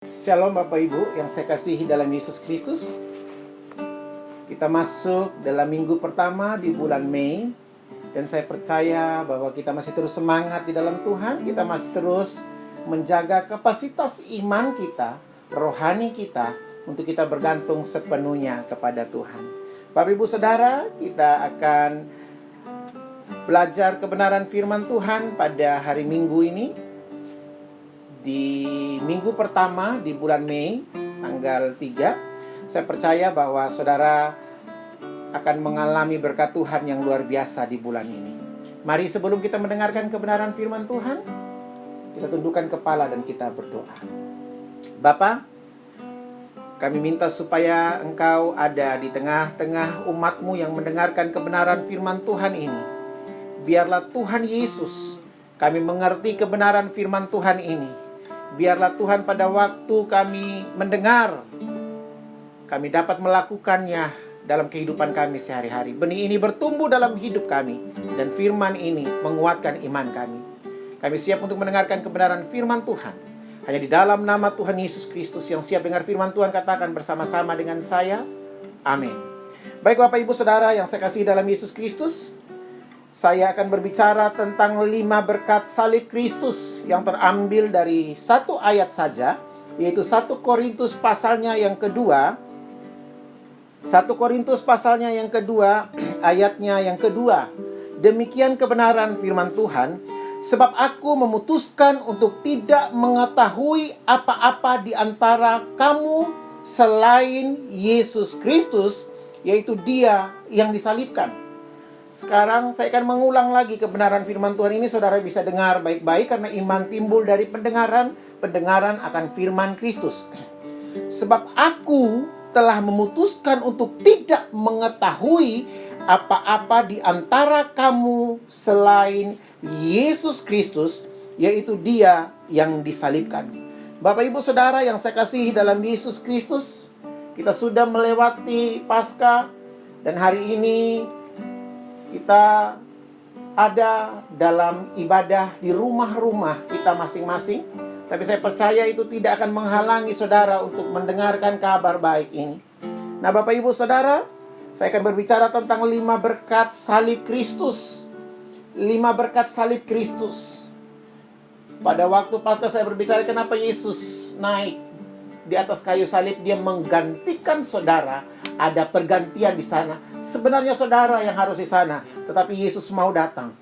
Shalom Bapak Ibu yang saya kasihi dalam Yesus Kristus. Kita masuk dalam minggu pertama di bulan Mei. Dan saya percaya bahwa kita masih terus semangat di dalam Tuhan. Kita masih terus menjaga kapasitas iman kita, rohani kita, untuk kita bergantung sepenuhnya kepada Tuhan. Bapak Ibu Saudara, kita akan belajar kebenaran firman Tuhan pada hari Minggu ini. Di minggu pertama di bulan Mei, tanggal 3, saya percaya bahwa saudara akan mengalami berkat Tuhan yang luar biasa di bulan ini. Mari sebelum kita mendengarkan kebenaran firman Tuhan, kita tundukkan kepala dan kita berdoa. Bapa, kami minta supaya Engkau ada di tengah-tengah umat-Mu yang mendengarkan kebenaran firman Tuhan ini. Biarlah Tuhan Yesus, kami mengerti kebenaran firman Tuhan ini. Biarlah Tuhan pada waktu kami mendengar, kami dapat melakukannya dalam kehidupan kami sehari-hari. Benih ini bertumbuh dalam hidup kami, dan firman ini menguatkan iman kami. Kami siap untuk mendengarkan kebenaran firman Tuhan. Hanya di dalam nama Tuhan Yesus Kristus yang siap dengar firman Tuhan, katakan bersama-sama dengan saya, amin. Baik Bapak Ibu Saudara yang saya kasih dalam Yesus Kristus, saya akan berbicara tentang 5 berkat salib Kristus yang terambil dari satu ayat saja, yaitu 1 Korintus pasalnya yang kedua. 1 Korintus pasalnya yang kedua, ayatnya yang kedua. Demikian kebenaran firman Tuhan, sebab aku memutuskan untuk tidak mengetahui apa-apa di antara kamu selain Yesus Kristus, yaitu Dia yang disalibkan. Sekarang saya akan mengulang lagi kebenaran firman Tuhan ini, saudara bisa dengar baik-baik, karena iman timbul dari pendengaran, pendengaran akan firman Kristus. Sebab aku telah memutuskan untuk tidak mengetahui apa-apa di antara kamu selain Yesus Kristus, yaitu Dia yang disalibkan. Bapak Ibu Saudara yang saya kasihi dalam Yesus Kristus, kita sudah melewati Paskah, dan hari ini kita ada dalam ibadah di rumah-rumah kita masing-masing. Tapi saya percaya itu tidak akan menghalangi saudara untuk mendengarkan kabar baik ini. Nah Bapak Ibu Saudara, saya akan berbicara tentang 5 berkat salib Kristus. 5 berkat salib Kristus. Pada waktu Paskah saya berbicara kenapa Yesus naik di atas kayu salib. Dia menggantikan saudara. Ada pergantian di sana. Sebenarnya saudara yang harus di sana, tetapi Yesus mau datang.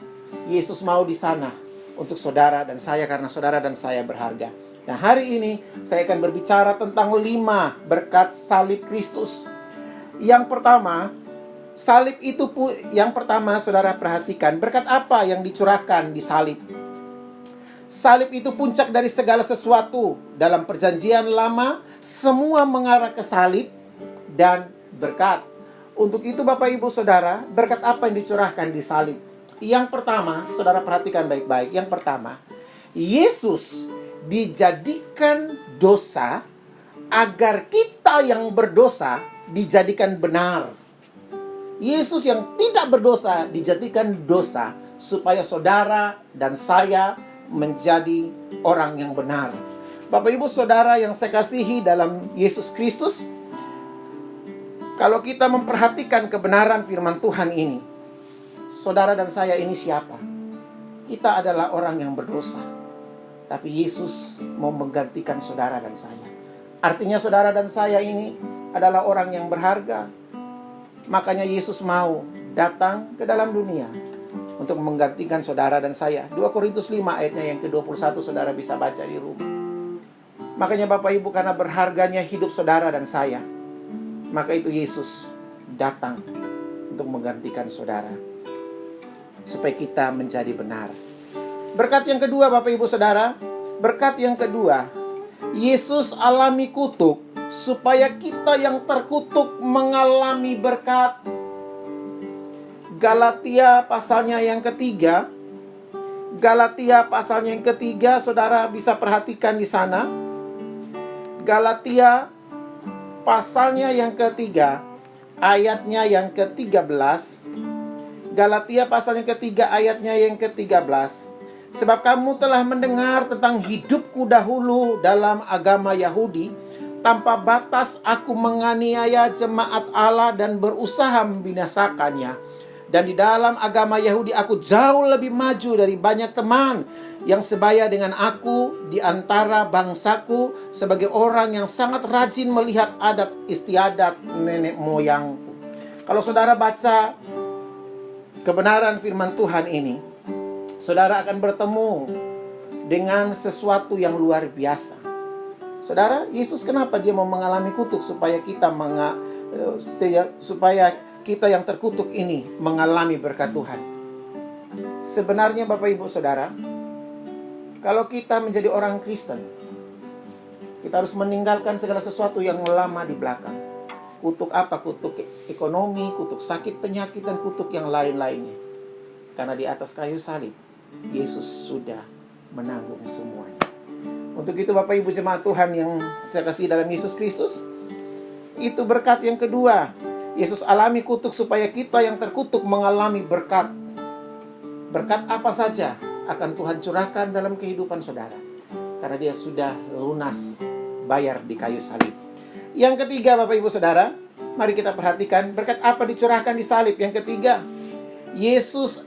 Yesus mau di sana untuk saudara dan saya, karena saudara dan saya berharga. Nah, hari ini saya akan berbicara tentang 5 berkat salib Kristus. Yang pertama, salib itu yang pertama saudara perhatikan, berkat apa yang dicurahkan di salib? Salib itu puncak dari segala sesuatu. Dalam perjanjian lama, semua mengarah ke salib dan berkat. Untuk itu Bapak Ibu Saudara, berkat apa yang dicurahkan di salib? Yang pertama, saudara perhatikan baik-baik. Yang pertama, Yesus dijadikan dosa agar kita yang berdosa dijadikan benar. Yesus yang tidak berdosa dijadikan dosa supaya saudara dan saya menjadi orang yang benar. Bapak Ibu Saudara yang saya kasihi dalam Yesus Kristus, kalau kita memperhatikan kebenaran firman Tuhan ini, saudara dan saya ini siapa? Kita adalah orang yang berdosa. Tapi Yesus mau menggantikan saudara dan saya. Artinya saudara dan saya ini adalah orang yang berharga. Makanya Yesus mau datang ke dalam dunia untuk menggantikan saudara dan saya. 2 Korintus 5 ayatnya yang ke-21 saudara bisa baca di rumah. Makanya Bapak Ibu, karena berharganya hidup saudara dan saya, maka itu Yesus datang untuk menggantikan saudara, supaya kita menjadi benar. Berkat yang kedua Bapak Ibu Saudara, berkat yang kedua, Yesus alami kutuk supaya kita yang terkutuk mengalami berkat. Galatia pasalnya yang ketiga, Galatia pasalnya yang ketiga, saudara bisa perhatikan di sana. Galatia pasalnya yang ketiga, ayatnya yang ke-13. Galatia pasal yang ketiga, ayatnya yang ke-13. Sebab kamu telah mendengar tentang hidupku dahulu dalam agama Yahudi. Tanpa batas aku menganiaya jemaat Allah dan berusaha membinasakannya. Dan di dalam agama Yahudi aku jauh lebih maju dari banyak teman yang sebaya dengan aku di antara bangsaku, sebagai orang yang sangat rajin melihat adat istiadat nenek moyangku. Kalau saudara baca kebenaran firman Tuhan ini, saudara akan bertemu dengan sesuatu yang luar biasa. Saudara, Yesus kenapa dia mau mengalami kutuk? Supaya kita yang terkutuk ini mengalami berkat Tuhan. Sebenarnya Bapak Ibu Saudara, kalau kita menjadi orang Kristen, kita harus meninggalkan segala sesuatu yang lama di belakang. Kutuk apa? Kutuk ekonomi, kutuk sakit penyakit, dan kutuk yang lain-lainnya. Karena di atas kayu salib, Yesus sudah menanggung semuanya. Untuk itu Bapak Ibu jemaat Tuhan yang saya kasih dalam Yesus Kristus, itu berkat yang kedua. Yesus alami kutuk supaya kita yang terkutuk mengalami berkat. Berkat apa saja akan Tuhan curahkan dalam kehidupan saudara, karena dia sudah lunas bayar di kayu salib. Yang ketiga Bapak Ibu Saudara, mari kita perhatikan berkat apa dicurahkan di salib. Yang ketiga, Yesus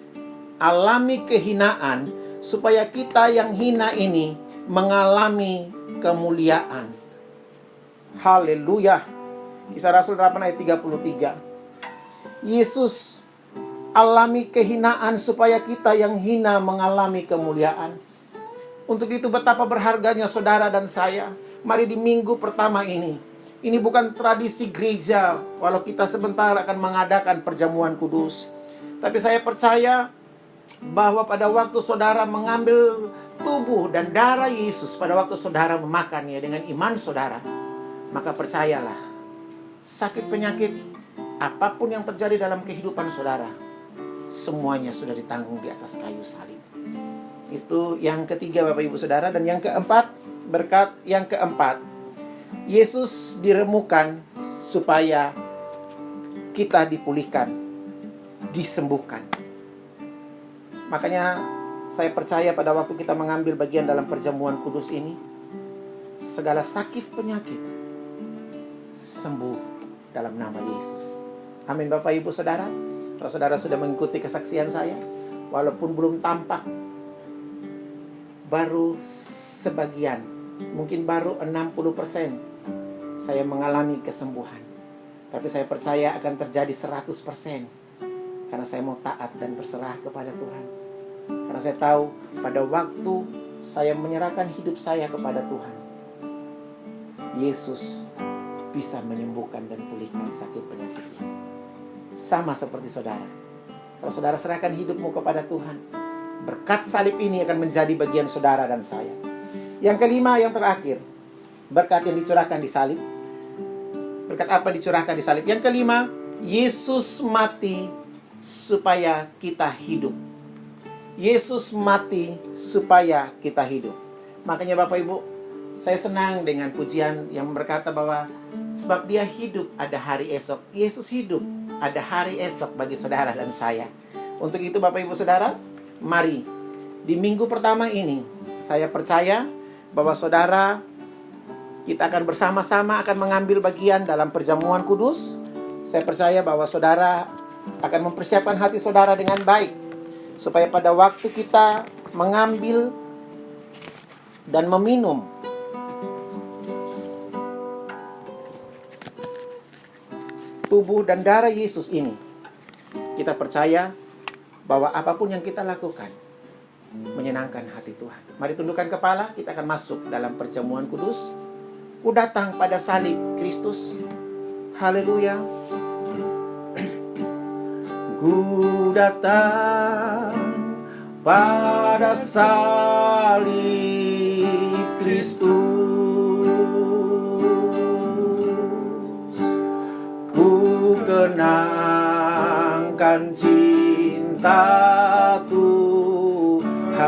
alami kehinaan supaya kita yang hina ini mengalami kemuliaan. Haleluya. Kisah Rasul 8 ayat 33. Yesus alami kehinaan supaya kita yang hina mengalami kemuliaan. Untuk itu betapa berharganya saudara dan saya. Mari di minggu pertama ini bukan tradisi gereja, walau kita sebentar akan mengadakan perjamuan kudus. Tapi saya percaya bahwa pada waktu saudara mengambil tubuh dan darah Yesus, pada waktu saudara memakannya dengan iman saudara, maka percayalah, sakit penyakit apapun yang terjadi dalam kehidupan saudara, semuanya sudah ditanggung di atas kayu salib. Itu yang ketiga Bapak Ibu Saudara. Dan yang keempat, berkat yang keempat, Yesus diremukan supaya kita dipulihkan, disembuhkan. Makanya saya percaya pada waktu kita mengambil bagian dalam perjamuan kudus ini, segala sakit penyakit sembuh dalam nama Yesus. Amin Bapak Ibu Saudara. Kalau saudara sudah mengikuti kesaksian saya, walaupun belum tampak, baru sebagian, mungkin baru 60% saya mengalami kesembuhan. Tapi saya percaya akan terjadi 100%, karena saya mau taat dan berserah kepada Tuhan. Karena saya tahu pada waktu saya menyerahkan hidup saya kepada Tuhan, Yesus bisa menyembuhkan dan pulihkan sakit penyakit ini. Sama seperti saudara. Kalau saudara serahkan hidupmu kepada Tuhan, berkat salib ini akan menjadi bagian saudara dan saya. Yang kelima, yang terakhir, berkat yang dicurahkan di salib. Berkat apa dicurahkan di salib? Yang kelima, Yesus mati supaya kita hidup. Yesus mati supaya kita hidup. Makanya Bapak Ibu, saya senang dengan pujian yang berkata bahwa sebab dia hidup ada hari esok. Yesus hidup, ada hari esok bagi saudara dan saya. Untuk itu Bapak Ibu Saudara, mari di minggu pertama ini, saya percaya bahwa saudara, kita akan bersama-sama akan mengambil bagian dalam perjamuan kudus. Saya percaya bahwa saudara akan mempersiapkan hati saudara dengan baik, supaya pada waktu kita mengambil dan meminum tubuh dan darah Yesus ini, kita percaya bahwa apapun yang kita lakukan menyenangkan hati Tuhan. Mari tundukkan kepala, kita akan masuk dalam perjamuan kudus. Ku datang pada salib Kristus. Haleluya. Ku datang pada salib Kristus. Ku kenangkan cinta Tuhanku.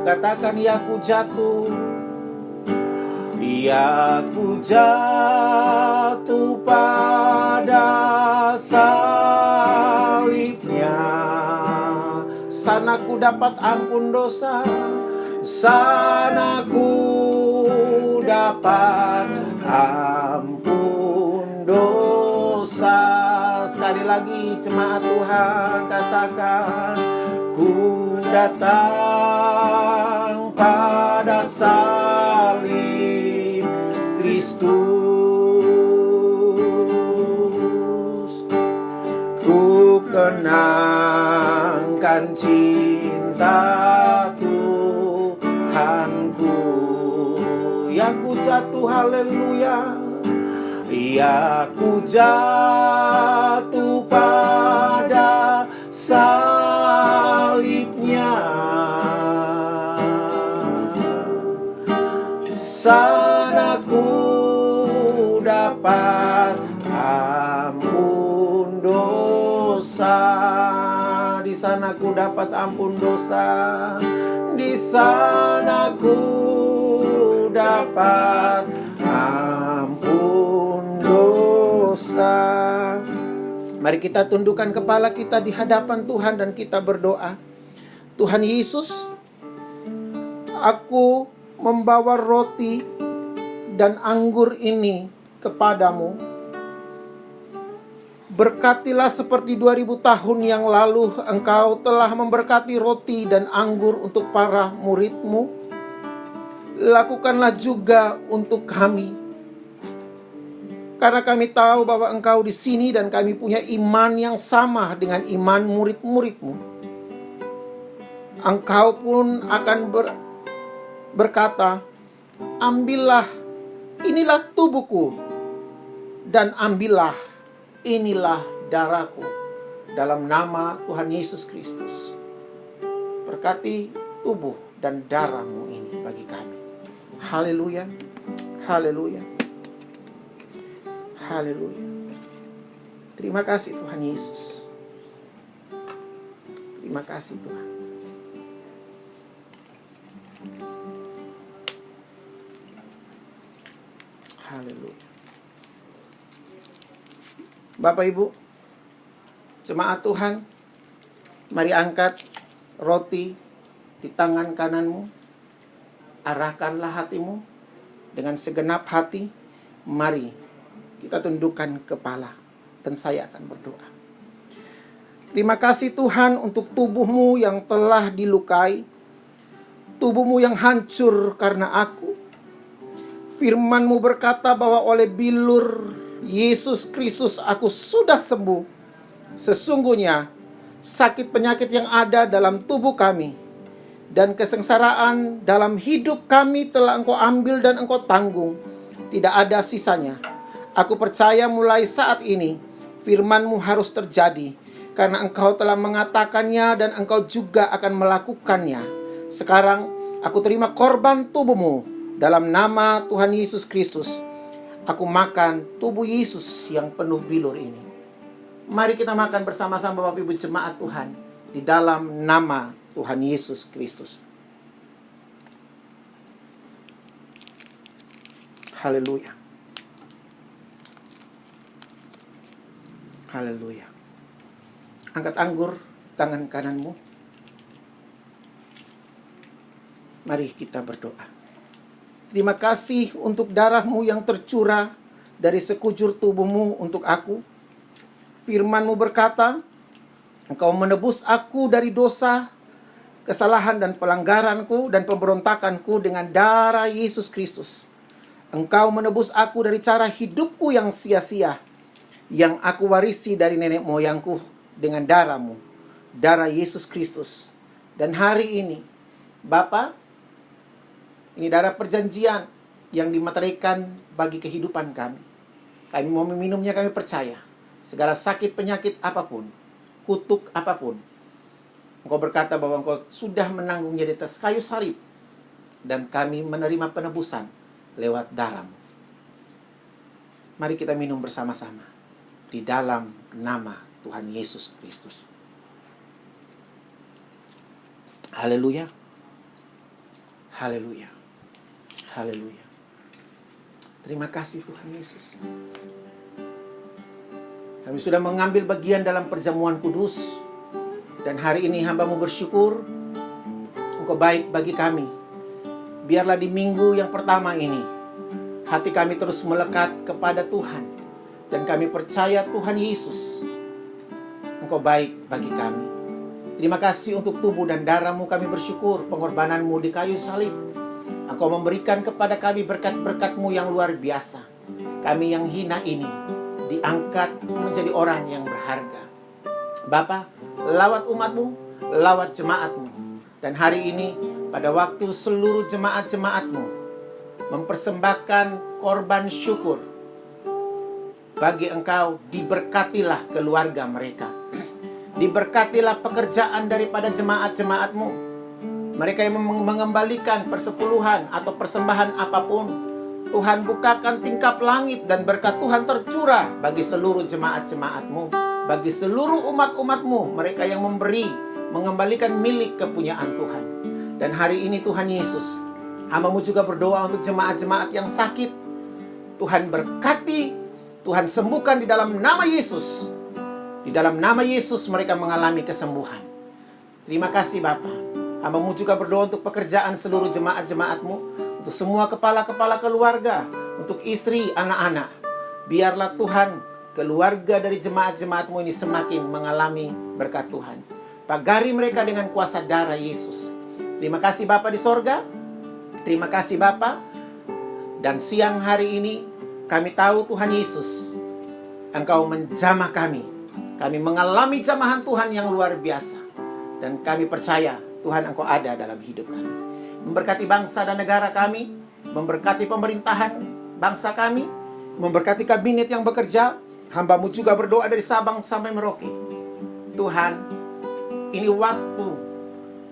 Katakan, ya ku jatuh. Ya ku jatuh pada salibnya, sana ku dapat ampun dosa, sana ku dapat ampun dosa. Sekali lagi jemaat Tuhan katakan, ku datang pada salib Kristus, ku kenangkan cinta Tuhanku. Ya ku jatuh, haleluya, ya ku jatuh pada salibnya, sana ku dapat ampun dosa, di sana ku dapat ampun dosa, di sana ku dapat ampun dosa. Mari kita tundukkan kepala kita di hadapan Tuhan dan kita berdoa. Tuhan Yesus, aku membawa roti dan anggur ini kepadamu. Berkatilah seperti 2000 tahun yang lalu Engkau telah memberkati roti dan anggur untuk para murid-Mu. Lakukanlah juga untuk kami, karena kami tahu bahwa Engkau di sini dan kami punya iman yang sama dengan iman murid-murid-Mu. Engkau pun akan berkata, ambillah, inilah tubuhku, dan ambillah, inilah darahku, dalam nama Tuhan Yesus Kristus. Berkati tubuh dan darah-Mu ini bagi kami. Haleluya, haleluya, haleluya. Terima kasih Tuhan Yesus. Terima kasih Tuhan. Haleluya. Bapak Ibu, jemaat Tuhan, mari angkat roti di tangan kananmu. Arahkanlah hatimu dengan segenap hati. Mari kita tundukkan kepala dan saya akan berdoa. Terima kasih Tuhan untuk tubuhmu yang telah dilukai, tubuhmu yang hancur karena aku. Firman-Mu berkata bahwa oleh bilur Yesus Kristus aku sudah sembuh. Sesungguhnya sakit penyakit yang ada dalam tubuh kami dan kesengsaraan dalam hidup kami telah Engkau ambil dan Engkau tanggung. Tidak ada sisanya. Aku percaya mulai saat ini firman-Mu harus terjadi, karena Engkau telah mengatakannya dan Engkau juga akan melakukannya. Sekarang aku terima korban tubuh-Mu dalam nama Tuhan Yesus Kristus. Aku makan tubuh Yesus yang penuh bilur ini. Mari kita makan bersama-sama Bapak Ibu jemaat Tuhan, di dalam nama Tuhan Yesus Kristus. Haleluya. Haleluya. Angkat anggur tangan kananmu. Mari kita berdoa. Terima kasih untuk darah-Mu yang tercurah dari sekujur tubuh-Mu untuk aku. Firman-Mu berkata, Engkau menebus aku dari dosa, kesalahan dan pelanggaranku dan pemberontakanku dengan darah Yesus Kristus. Engkau menebus aku dari cara hidupku yang sia-sia, yang aku warisi dari nenek moyangku dengan darah-Mu, darah Yesus Kristus. Dan hari ini, Bapa, ini darah perjanjian yang dimateraikan bagi kehidupan kami. Kami mau meminumnya, kami percaya. Segala sakit penyakit apapun, kutuk apapun, Engkau berkata bahwa Engkau sudah menanggungnya di atas kayu salib, dan kami menerima penebusan lewat darah-Mu. Mari kita minum bersama-sama di dalam nama Tuhan Yesus Kristus. Haleluya. Haleluya. Haleluya. Terima kasih Tuhan Yesus. Kami sudah mengambil bagian dalam perjamuan kudus. Dan hari ini hamba-Mu bersyukur Engkau baik bagi kami. Biarlah di minggu yang pertama ini hati kami terus melekat kepada Tuhan. Dan kami percaya Tuhan Yesus, Engkau baik bagi kami. Terima kasih untuk tubuh dan darah-Mu, kami bersyukur pengorbanan-Mu di kayu salib. Engkau memberikan kepada kami berkat-berkat-Mu yang luar biasa. Kami yang hina ini diangkat menjadi orang yang berharga. Bapa, lawat umat-Mu, lawat jemaat-Mu. Dan hari ini pada waktu seluruh jemaat-jemaat-Mu mempersembahkan korban syukur bagi Engkau, diberkatilah keluarga mereka. Diberkatilah pekerjaan daripada jemaat-jemaat-Mu. Mereka yang mengembalikan persepuluhan atau persembahan apapun, Tuhan bukakan tingkap langit dan berkat Tuhan tercurah bagi seluruh jemaat-jemaat-Mu, bagi seluruh umat-umat-Mu, mereka yang memberi, mengembalikan milik kepunyaan Tuhan. Dan hari ini Tuhan Yesus, hamba-Mu juga berdoa untuk jemaat-jemaat yang sakit. Tuhan berkati, Tuhan sembuhkan di dalam nama Yesus. Di dalam nama Yesus mereka mengalami kesembuhan. Terima kasih Bapa. Hamba-Mu juga berdoa untuk pekerjaan seluruh jemaat-jemaat-Mu, untuk semua kepala-kepala keluarga, untuk istri, anak-anak. Biarlah Tuhan, keluarga dari jemaat-jemaat-Mu ini semakin mengalami berkat Tuhan. Pagari mereka dengan kuasa darah Yesus. Terima kasih Bapa di sorga. Terima kasih Bapa. Dan siang hari ini kami tahu Tuhan Yesus, Engkau menjamah kami. Kami mengalami jamahan Tuhan yang luar biasa. Dan kami percaya Tuhan Engkau ada dalam hidup kami. Memberkati bangsa dan negara kami. Memberkati pemerintahan bangsa kami. Memberkati kabinet yang bekerja. Hamba-Mu juga berdoa dari Sabang sampai Merauke. Tuhan, ini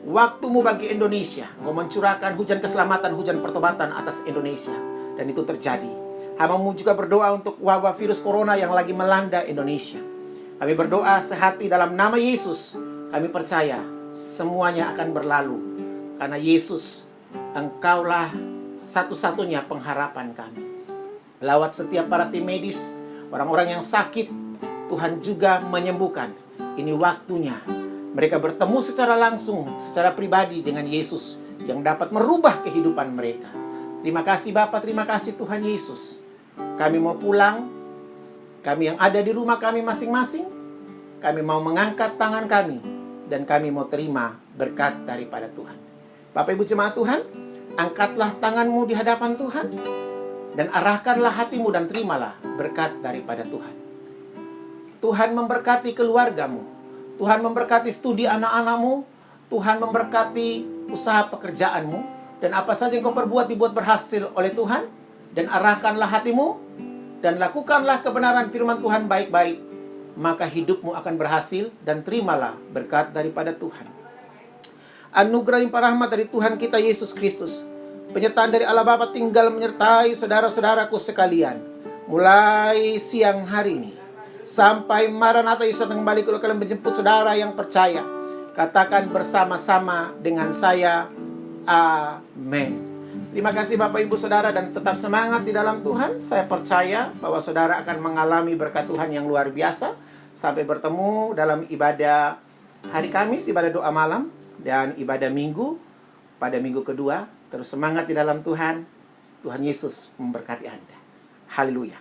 waktu-Mu bagi Indonesia. Engkau mencurahkan hujan keselamatan, hujan pertobatan atas Indonesia. Dan itu terjadi. Hamba-Mu juga berdoa untuk wabah virus corona yang lagi melanda Indonesia. Kami berdoa sehati dalam nama Yesus. Kami percaya semuanya akan berlalu. Karena Yesus, Engkaulah satu-satunya pengharapan kami. Lawat setiap para tim medis, orang-orang yang sakit, Tuhan juga menyembuhkan. Ini waktunya mereka bertemu secara langsung, secara pribadi dengan Yesus yang dapat merubah kehidupan mereka. Terima kasih Bapa, terima kasih Tuhan Yesus. Kami mau pulang, kami yang ada di rumah kami masing-masing, kami mau mengangkat tangan kami, dan kami mau terima berkat daripada Tuhan. Bapak Ibu jemaat Tuhan, angkatlah tanganmu di hadapan Tuhan, dan arahkanlah hatimu dan terimalah berkat daripada Tuhan. Tuhan memberkati keluargamu. Tuhan memberkati studi anak-anakmu. Tuhan memberkati usaha pekerjaanmu. Dan apa saja yang kau perbuat dibuat berhasil oleh Tuhan. Dan arahkanlah hatimu. Dan lakukanlah kebenaran firman Tuhan baik-baik. Maka hidupmu akan berhasil. Dan terimalah berkat daripada Tuhan. Anugerah limpah rahmat dari Tuhan kita Yesus Kristus. Penyertaan dari Allah Bapa tinggal menyertai saudara-saudaraku sekalian. Mulai siang hari ini sampai Maranatha Yesus datang kembali kedua kali menjemput saudara yang percaya. Katakan bersama-sama dengan saya, amin. Terima kasih Bapak Ibu Saudara, dan tetap semangat di dalam Tuhan. Saya percaya bahwa saudara akan mengalami berkat Tuhan yang luar biasa. Sampai bertemu dalam ibadah hari Kamis, ibadah doa malam, dan ibadah minggu pada minggu kedua. Terus semangat di dalam Tuhan. Tuhan Yesus memberkati Anda. Haleluya.